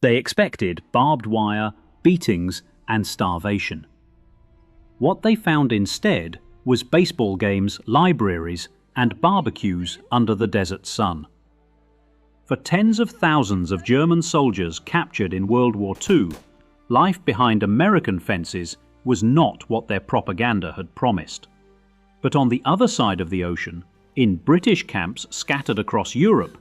They expected barbed wire, beatings, and starvation. What they found instead was baseball games, libraries, and barbecues under the desert sun. For tens of thousands of German soldiers captured in World War II, life behind American fences was not what their propaganda had promised. But on the other side of the ocean, in British camps scattered across Europe,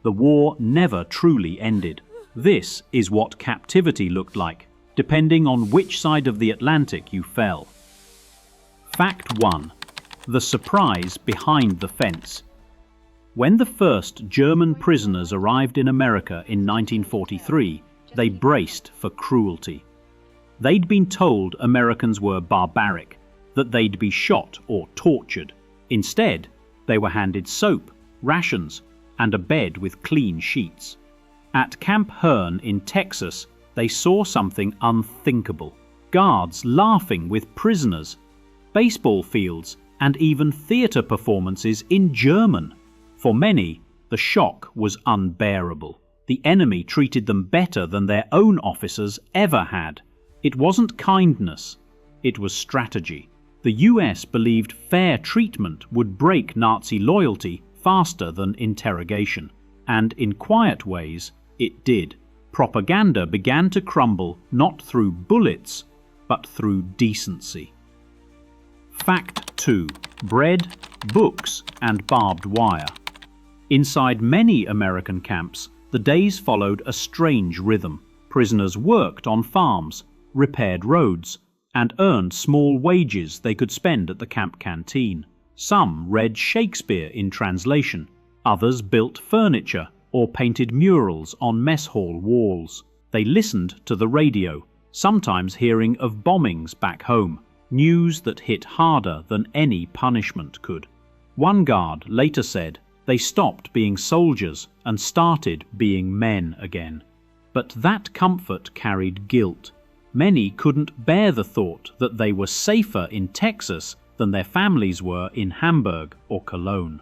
the war never truly ended. This is what captivity looked like, depending on which side of the Atlantic you fell. Fact 1. The surprise behind the fence. When the first German prisoners arrived in America in 1943, they braced for cruelty. They'd been told Americans were barbaric, that they'd be shot or tortured. Instead, they were handed soap, rations, and a bed with clean sheets. At Camp Hearn in Texas, they saw something unthinkable. Guards laughing with prisoners, baseball fields, and even theatre performances in German. For many, the shock was unbearable. The enemy treated them better than their own officers ever had. It wasn't kindness, it was strategy. The US believed fair treatment would break Nazi loyalty faster than interrogation, and in quiet ways, it did. Propaganda began to crumble not through bullets, but through decency. Fact 2. Bread, books, and barbed wire. Inside many American camps, the days followed a strange rhythm. Prisoners worked on farms, repaired roads, and earned small wages they could spend at the camp canteen. Some read Shakespeare in translation, others built furniture or painted murals on mess hall walls. They listened to the radio, sometimes hearing of bombings back home, news that hit harder than any punishment could. One guard later said they stopped being soldiers and started being men again. But that comfort carried guilt. Many couldn't bear the thought that they were safer in Texas than their families were in Hamburg or Cologne.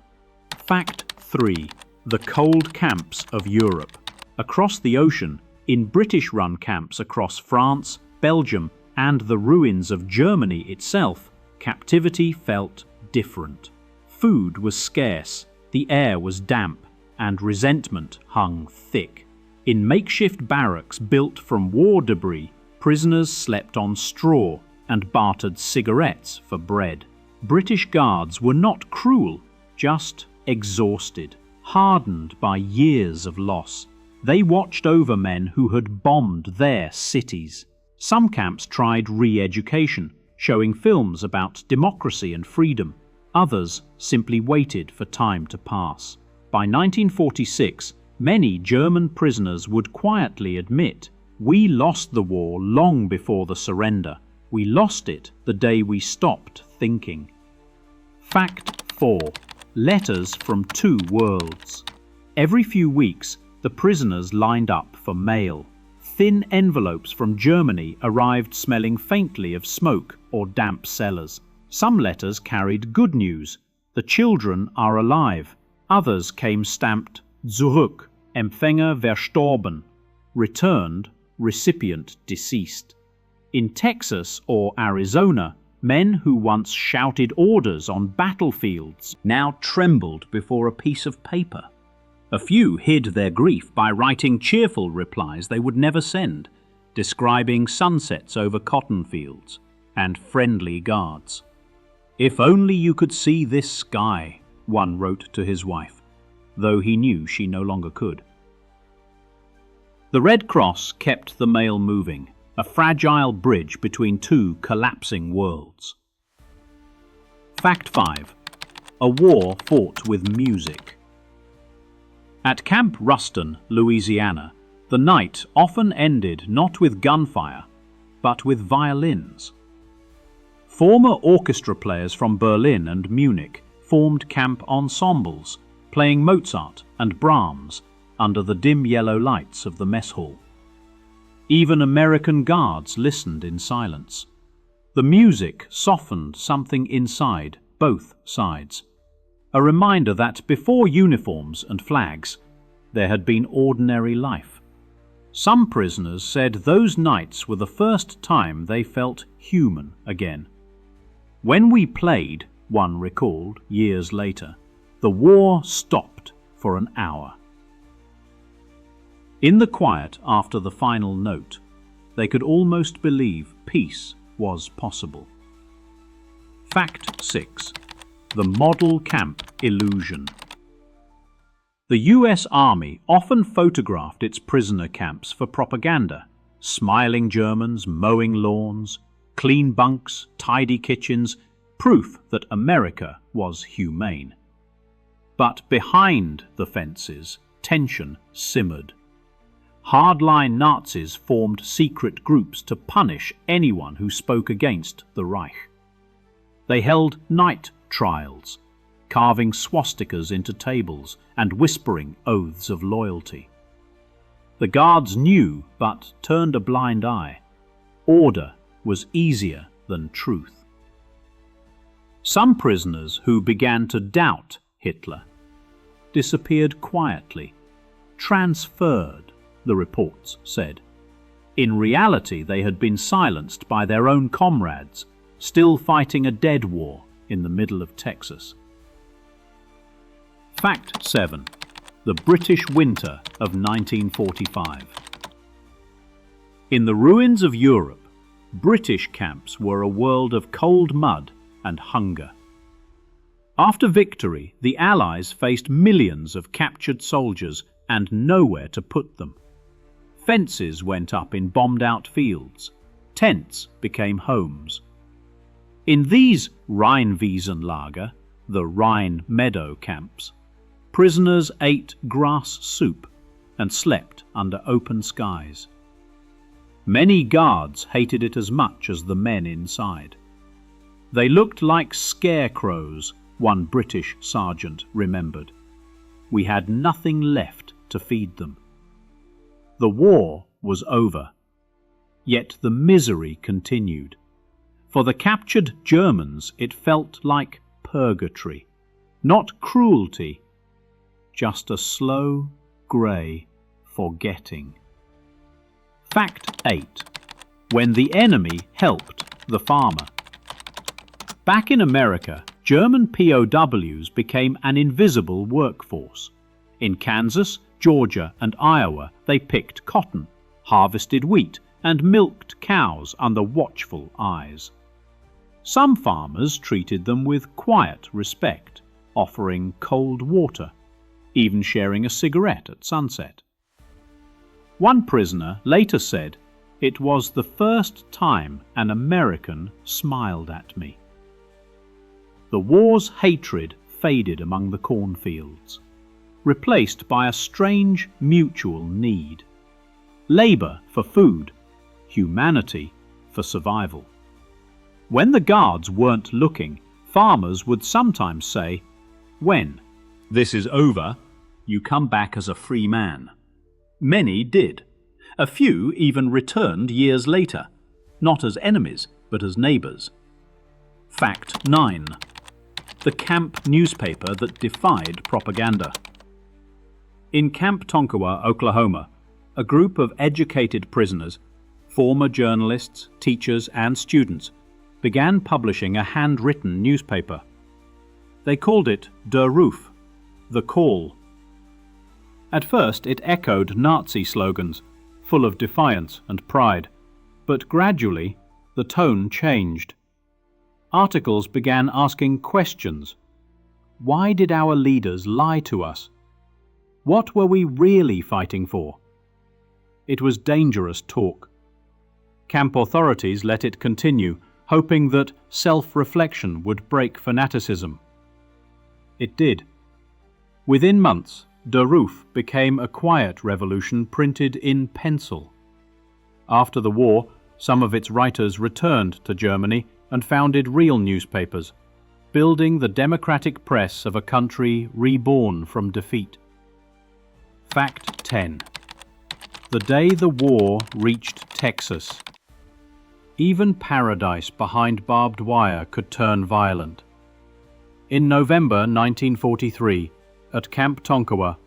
Fact 3. The cold camps of Europe. Across the ocean, in British-run camps across France, Belgium, and the ruins of Germany itself, captivity felt different. Food was scarce, the air was damp, and resentment hung thick. In makeshift barracks built from war debris, prisoners slept on straw and bartered cigarettes for bread. British guards were not cruel, just exhausted, hardened by years of loss. They watched over men who had bombed their cities. Some camps tried re-education, showing films about democracy and freedom. Others simply waited for time to pass. By 1946, many German prisoners would quietly admit, "We lost the war long before the surrender. We lost it the day we stopped thinking." Fact 4. Letters from two worlds. Every few weeks, the prisoners lined up for mail. Thin envelopes from Germany arrived smelling faintly of smoke or damp cellars. Some letters carried good news. The children are alive. Others came stamped Zurück, Empfänger verstorben, returned, recipient deceased. In Texas or Arizona, men who once shouted orders on battlefields now trembled before a piece of paper. A few hid their grief by writing cheerful replies they would never send, describing sunsets over cotton fields and friendly guards. "If only you could see this sky," one wrote to his wife, though he knew she no longer could. The Red Cross kept the mail moving, a fragile bridge between two collapsing worlds. Fact 5. A war fought with music. At Camp Ruston, Louisiana, the night often ended not with gunfire, but with violins. Former orchestra players from Berlin and Munich formed camp ensembles, playing Mozart and Brahms under the dim yellow lights of the mess hall. Even American guards listened in silence. The music softened something inside both sides, a reminder that before uniforms and flags, there had been ordinary life. Some prisoners said those nights were the first time they felt human again. "When we played," one recalled years later, "the war stopped for an hour." In the quiet after the final note, they could almost believe peace was possible. Fact 6. The model camp illusion. The US Army often photographed its prisoner camps for propaganda. Smiling Germans, mowing lawns, clean bunks, tidy kitchens, proof that America was humane. But behind the fences, tension simmered. Hardline Nazis formed secret groups to punish anyone who spoke against the Reich. They held night trials, carving swastikas into tables and whispering oaths of loyalty. The guards knew but turned a blind eye. Order was easier than truth. Some prisoners who began to doubt Hitler disappeared quietly, transferred, the reports said. In reality, they had been silenced by their own comrades, still fighting a dead war in the middle of Texas. Fact 7. The British Winter of 1945. In the ruins of Europe, British camps were a world of cold mud and hunger. After victory, the Allies faced millions of captured soldiers and nowhere to put them. Fences went up in bombed-out fields. Tents became homes. In these Rheinwiesenlager, the Rhine meadow camps, prisoners ate grass soup and slept under open skies. Many guards hated it as much as the men inside. They looked like scarecrows, one British sergeant remembered. We had nothing left to feed them. The war was over, yet the misery continued. For the captured Germans, it felt like purgatory, not cruelty, just a slow, grey forgetting. Fact 8. When the enemy helped the farmer. Back in America, German POWs became an invisible workforce. In Kansas, Georgia, and Iowa, they picked cotton, harvested wheat, and milked cows under watchful eyes. Some farmers treated them with quiet respect, offering cold water, even sharing a cigarette at sunset. One prisoner later said, "It was the first time an American smiled at me." The war's hatred faded among the cornfields, replaced by a strange mutual need. Labor for food, humanity for survival. When the guards weren't looking, farmers would sometimes say, "When this is over, you come back as a free man." Many did. A few even returned years later, not as enemies, but as neighbors. Fact 9. The camp newspaper that defied propaganda. In Camp Tonkawa, Oklahoma, a group of educated prisoners, former journalists, teachers, and students, began publishing a handwritten newspaper. They called it Der Ruf, the call. At first it echoed Nazi slogans, full of defiance and pride, but gradually the tone changed. Articles began asking questions. Why did our leaders lie to us? What were we really fighting for? It was dangerous talk. Camp authorities let it continue, hoping that self-reflection would break fanaticism. It did. Within months, Der Ruf became a quiet revolution printed in pencil. After the war, some of its writers returned to Germany and founded real newspapers, building the democratic press of a country reborn from defeat. Fact 10. The day the war reached Texas, even paradise behind barbed wire could turn violent. In November 1943, at Camp Tonkawa,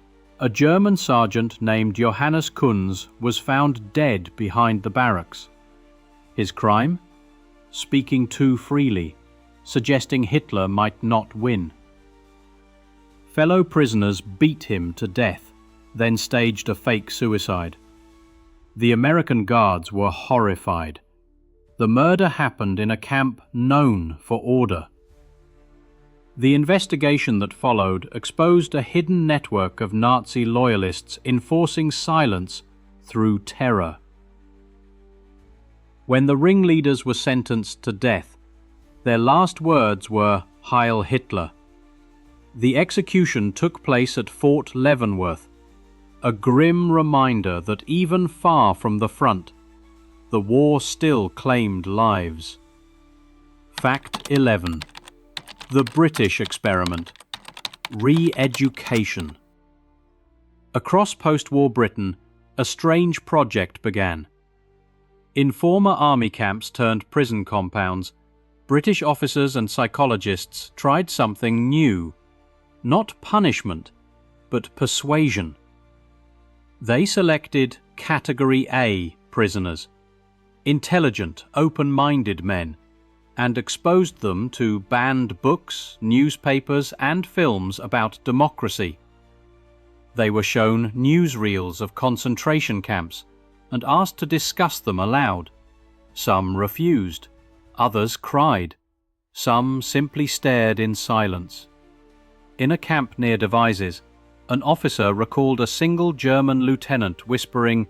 A German sergeant named Johannes Kunz was found dead behind the barracks. His crime? Speaking too freely, suggesting Hitler might not win. Fellow prisoners beat him to death, then staged a fake suicide. The American guards were horrified. The murder happened in a camp known for order. The investigation that followed exposed a hidden network of Nazi loyalists enforcing silence through terror. When the ringleaders were sentenced to death, their last words were "Heil Hitler." The execution took place at Fort Leavenworth, a grim reminder that even far from the front, the war still claimed lives. Fact 11. The British experiment. Re-education. Across post-war Britain, a strange project began. In former army camps turned prison compounds, British officers and psychologists tried something new. Not punishment, but persuasion. They selected Category A prisoners, intelligent, open-minded men, and exposed them to banned books, newspapers, and films about democracy. They were shown newsreels of concentration camps and asked to discuss them aloud. Some refused, others cried, some simply stared in silence. In a camp near Devizes, an officer recalled a single German lieutenant whispering,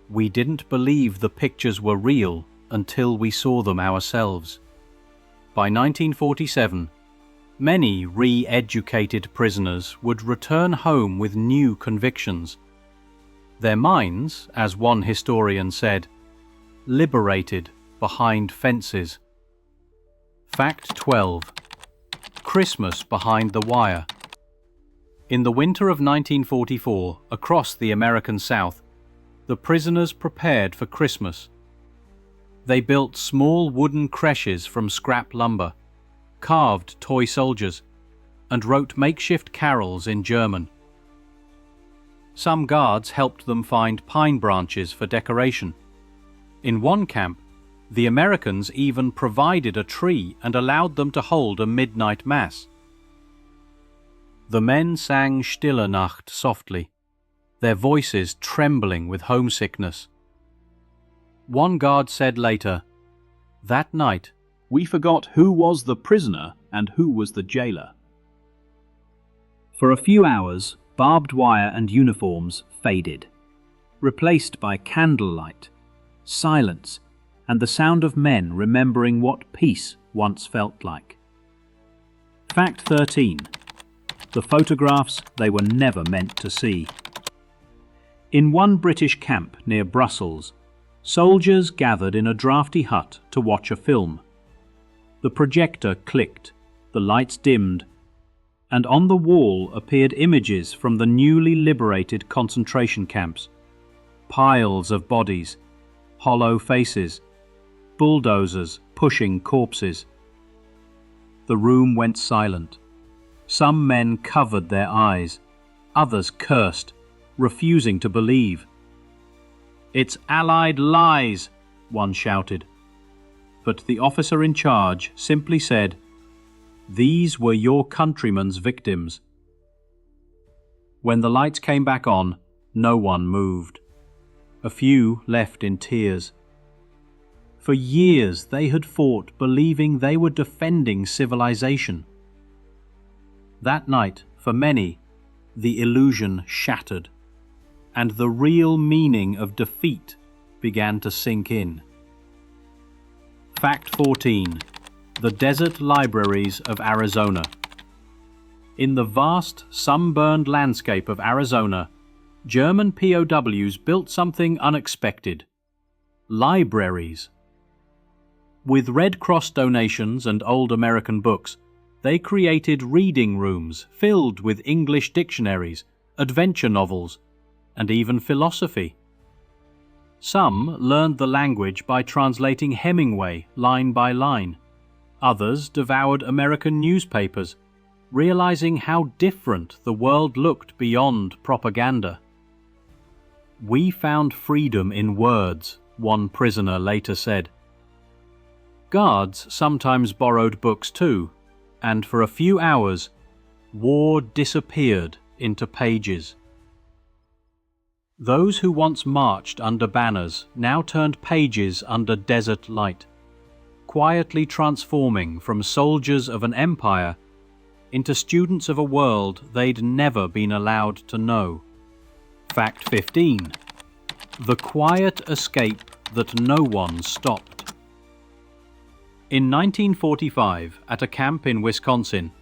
"We didn't believe the pictures were real until we saw them ourselves." By 1947, many re-educated prisoners would return home with new convictions. Their minds, as one historian said, liberated behind fences. Fact 12. Christmas behind the wire. In the winter of 1944, across the American South, the prisoners prepared for Christmas. They built small wooden creches from scrap lumber, carved toy soldiers, and wrote makeshift carols in German. Some guards helped them find pine branches for decoration. In one camp, the Americans even provided a tree and allowed them to hold a midnight mass. The men sang Stille Nacht softly, their voices trembling with homesickness. One guard said later, "That night, we forgot who was the prisoner and who was the jailer." For a few hours, barbed wire and uniforms faded, replaced by candlelight, silence, and the sound of men remembering what peace once felt like. Fact 13. The photographs they were never meant to see. In one British camp near Brussels, soldiers gathered in a drafty hut to watch a film. The projector clicked, the lights dimmed, and on the wall appeared images from the newly liberated concentration camps. Piles of bodies, hollow faces, bulldozers pushing corpses. The room went silent. Some men covered their eyes, others cursed, refusing to believe. "It's Allied lies," one shouted. But the officer in charge simply said, "These were your countrymen's victims." When the lights came back on, no one moved. A few left in tears. For years they had fought believing they were defending civilization. That night, for many, the illusion shattered, and the real meaning of defeat began to sink in. Fact 14. The desert libraries of Arizona. In the vast, sunburned landscape of Arizona, German POWs built something unexpected: libraries. With Red Cross donations and old American books, they created reading rooms filled with English dictionaries, adventure novels, and even philosophy. Some learned the language by translating Hemingway line by line. Others devoured American newspapers, realizing how different the world looked beyond propaganda. "We found freedom in words," one prisoner later said. Guards sometimes borrowed books too, and for a few hours, war disappeared into pages. Those who once marched under banners now turned pages under desert light, quietly transforming from soldiers of an empire into students of a world they'd never been allowed to know. Fact 15. The quiet escape that no one stopped. In 1945, at a camp in Wisconsin,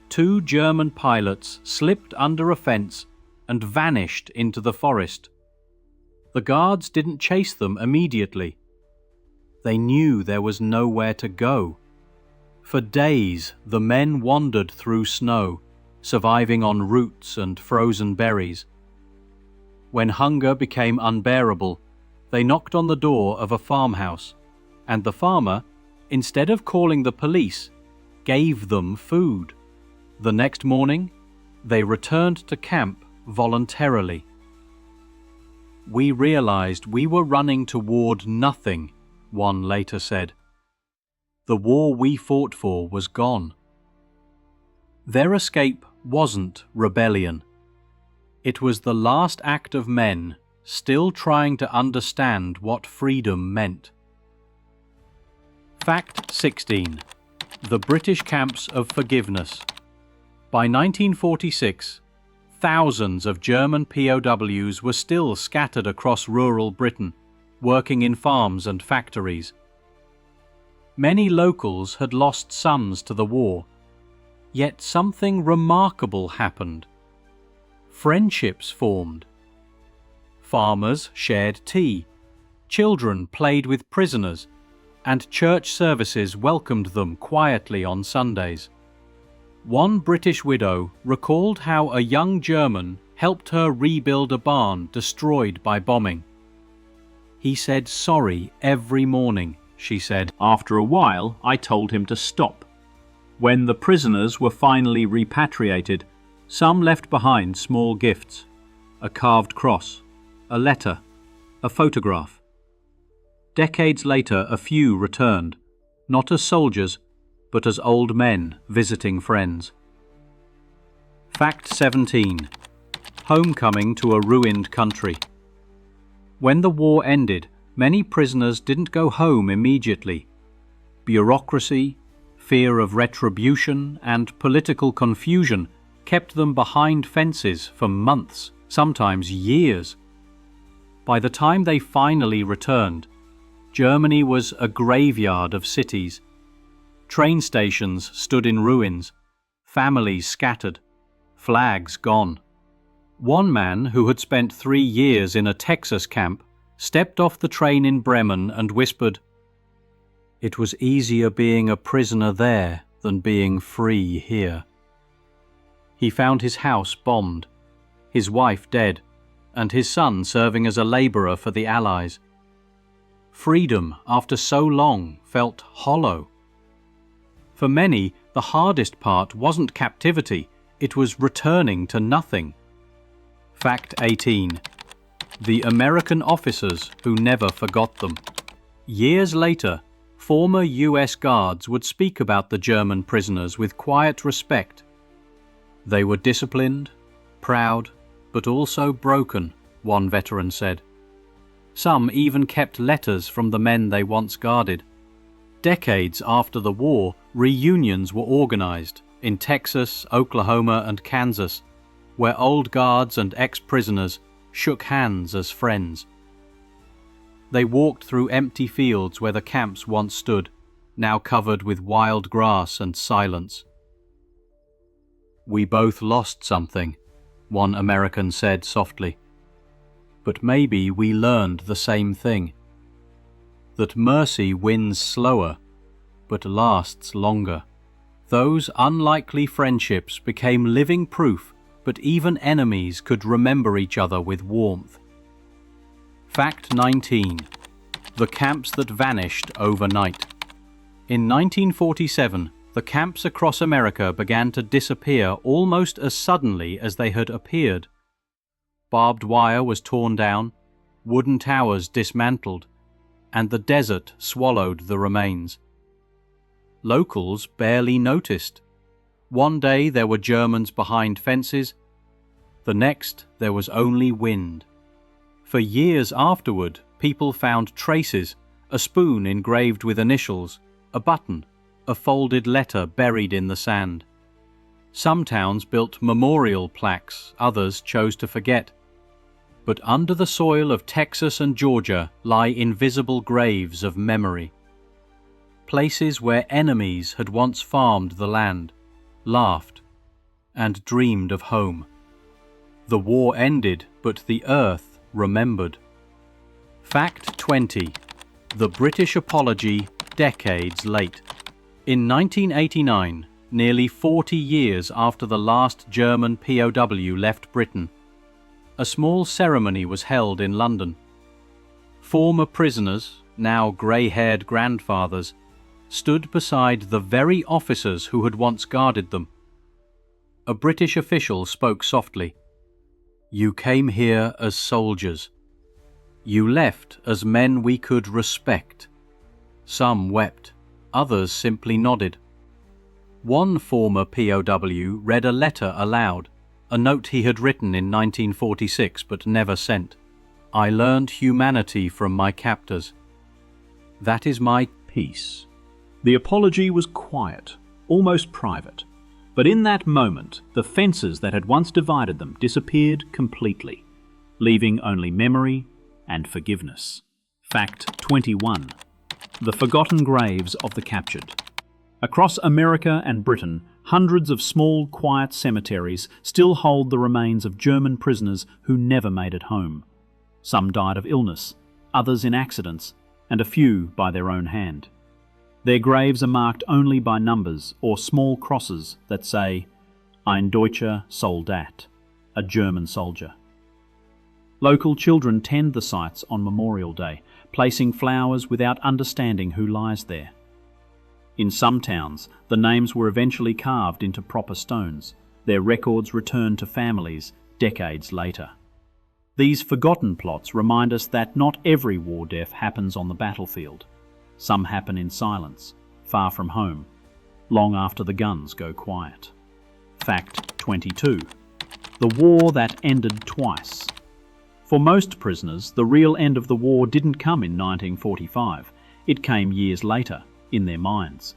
2 German pilots slipped under a fence and vanished into the forest. The guards didn't chase them immediately. They knew there was nowhere to go. For days, the men wandered through snow, surviving on roots and frozen berries. When hunger became unbearable, they knocked on the door of a farmhouse, and the farmer, instead of calling the police, gave them food. The next morning, they returned to camp voluntarily. "We realized we were running toward nothing," one later said. "The war we fought for was gone." Their escape wasn't rebellion. It was the last act of men still trying to understand what freedom meant. Fact 16. The British Camps of Forgiveness. By 1946, thousands of German POWs were still scattered across rural Britain, working in farms and factories. Many locals had lost sons to the war, yet something remarkable happened. Friendships formed. Farmers shared tea, children played with prisoners, and church services welcomed them quietly on Sundays. One British widow recalled how a young German helped her rebuild a barn destroyed by bombing. "He said sorry every morning," she said. "After a while, I told him to stop. When the prisoners were finally repatriated, some left behind small gifts, a carved cross, a letter, a photograph. Decades later, a few returned, not as soldiers, but as old men visiting friends." Fact 17. Homecoming to a ruined country. When the war ended, many prisoners didn't go home immediately. Bureaucracy, fear of retribution, and political confusion kept them behind fences for months, sometimes years. By the time they finally returned, Germany was a graveyard of cities. Train stations stood in ruins, families scattered, flags gone. One man who had spent 3 years in a Texas camp stepped off the train in Bremen and whispered, "It was easier being a prisoner there than being free here." He found his house bombed, his wife dead, and his son serving as a laborer for the Allies. Freedom, after so long, felt hollow. For many, the hardest part wasn't captivity, it was returning to nothing. Fact 18. The American officers who never forgot them. Years later, former US guards would speak about the German prisoners with quiet respect. They were disciplined, proud, but also broken, one veteran said. Some even kept letters from the men they once guarded. Decades after the war, reunions were organized in Texas, Oklahoma, and Kansas, where old guards and ex-prisoners shook hands as friends. They walked through empty fields where the camps once stood, now covered with wild grass and silence. "We both lost something," one American said softly. "But maybe we learned the same thing. That mercy wins slower, but lasts longer." Those unlikely friendships became living proof that even enemies could remember each other with warmth. Fact 19. The camps that vanished overnight. In 1947, The camps across America began to disappear almost as suddenly as they had appeared. Barbed wire was torn down, wooden towers dismantled, and the desert swallowed the remains. Locals barely noticed. One day there were Germans behind fences, the next there was only wind. For years afterward, people found traces, a spoon engraved with initials, a button, a folded letter buried in the sand. Some towns built memorial plaques, others chose to forget. But under the soil of Texas and Georgia lie invisible graves of memory. Places where enemies had once farmed the land, laughed, and dreamed of home. The war ended, but the earth remembered. Fact 20. The British apology decades late. In 1989, nearly 40 years after the last German POW left Britain, a small ceremony was held in London. Former prisoners, now grey-haired grandfathers, stood beside the very officers who had once guarded them. A British official spoke softly. "You came here as soldiers. You left as men we could respect." Some wept, others simply nodded. One former POW read a letter aloud, a note he had written in 1946 but never sent. "I learned humanity from my captors. That is my peace." The apology was quiet, almost private, but in that moment the fences that had once divided them disappeared completely, leaving only memory and forgiveness. Fact 21. The forgotten graves of the captured. Across America and Britain, hundreds of small, quiet cemeteries still hold the remains of German prisoners who never made it home. Some died of illness, others in accidents, and a few by their own hand. Their graves are marked only by numbers or small crosses that say, "Ein deutscher Soldat," a German soldier. Local children tend the sites on Memorial Day, placing flowers without understanding who lies there. In some towns, the names were eventually carved into proper stones, their records returned to families decades later. These forgotten plots remind us that not every war death happens on the battlefield. Some happen in silence, far from home, long after the guns go quiet. Fact 22. The war that ended twice. For most prisoners, the real end of the war didn't come in 1945. It came years later, in their minds.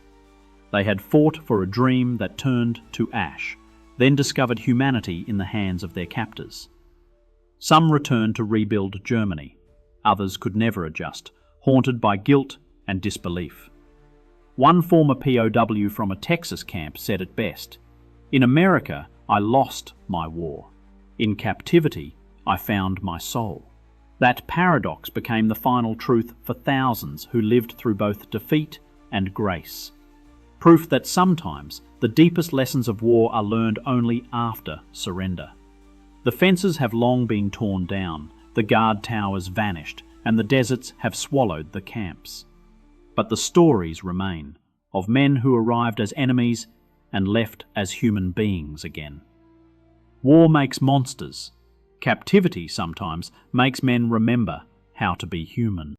They had fought for a dream that turned to ash, then discovered humanity in the hands of their captors. Some returned to rebuild Germany. Others could never adjust, haunted by guilt and disbelief. One former POW from a Texas camp said it best, "In America, I lost my war. In captivity, I found my soul." That paradox became the final truth for thousands who lived through both defeat and grace. Proof that sometimes the deepest lessons of war are learned only after surrender. The fences have long been torn down, the guard towers vanished, and the deserts have swallowed the camps. But the stories remain, of men who arrived as enemies and left as human beings again. War makes monsters. Captivity sometimes makes men remember how to be human.